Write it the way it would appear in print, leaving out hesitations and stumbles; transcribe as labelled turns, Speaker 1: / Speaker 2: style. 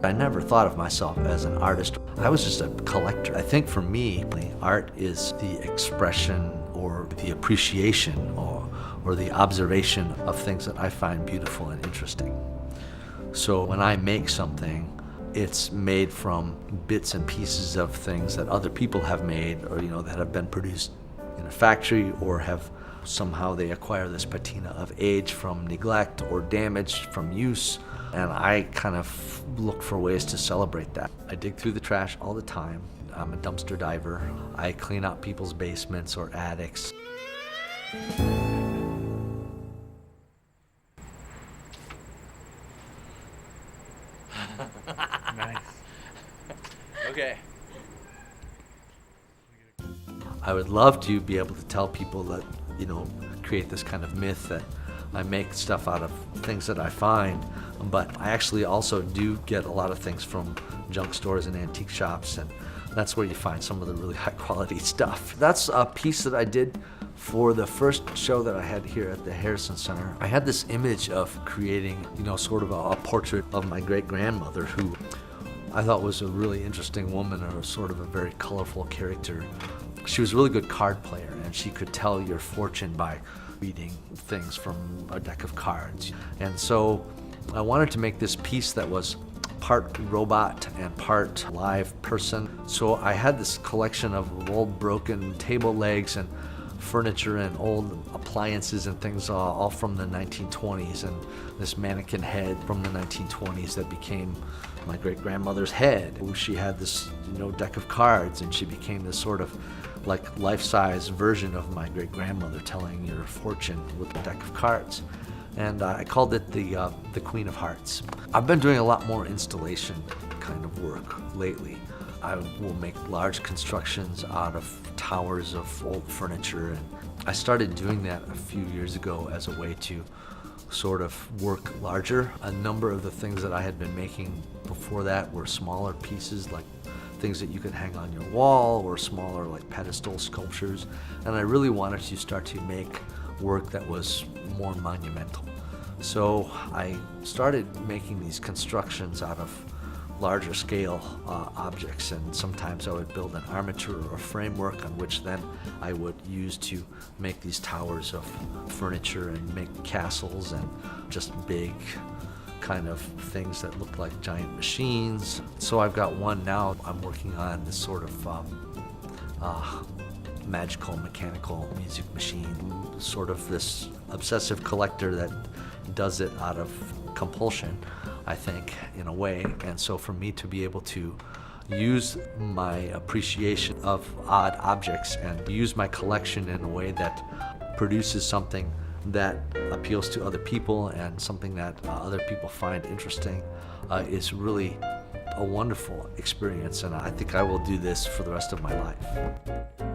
Speaker 1: I never thought of myself as an artist. I was just a collector. I think for me, art is the expression or the appreciation or the observation of things that I find beautiful and interesting. So when I make something, it's made from bits and pieces of things that other people have made, or that have been produced in a factory, or have somehow they acquire this patina of age from neglect or damage from use. And I kind of look for ways to celebrate that. I dig through the trash all the time. I'm a dumpster diver. I clean out people's basements or attics.
Speaker 2: Nice. Okay.
Speaker 1: I would love to be able to tell people that, create this kind of myth that I make stuff out of things that I find, but I actually also do get a lot of things from junk stores and antique shops, and that's where you find some of the really high quality stuff. That's a piece that I did for the first show that I had here at the Harrison Center. I had this image of creating, sort of a portrait of my great-grandmother, who I thought was a really interesting woman, or sort of a very colorful character. She was a really good card player, and she could tell your fortune by reading things from a deck of cards. And so I wanted to make this piece that was part robot and part live person. So I had this collection of old broken table legs and furniture and old appliances and things, all from the 1920s, and this mannequin head from the 1920s that became my great-grandmother's head. She had this deck of cards, and she became this sort of like life-size version of my great-grandmother telling your fortune with a deck of cards. And I called it the Queen of Hearts. I've been doing a lot more installation kind of work lately. I will make large constructions out of towers of old furniture, and I started doing that a few years ago as a way to sort of work larger. A number of the things that I had been making before that were smaller pieces, like things that you could hang on your wall, or smaller like pedestal sculptures, and I really wanted to start to make work that was more monumental. So I started making these constructions out of larger scale objects, and sometimes I would build an armature or framework on which then I would use to make these towers of furniture and make castles and just big kind of things that look like giant machines. So I've got one now. I'm working on this sort of magical mechanical music machine, sort of this obsessive collector that does it out of compulsion, I think, in a way. And so for me to be able to use my appreciation of odd objects and use my collection in a way that produces something that appeals to other people and something that other people find interesting is really a wonderful experience, and I think I will do this for the rest of my life.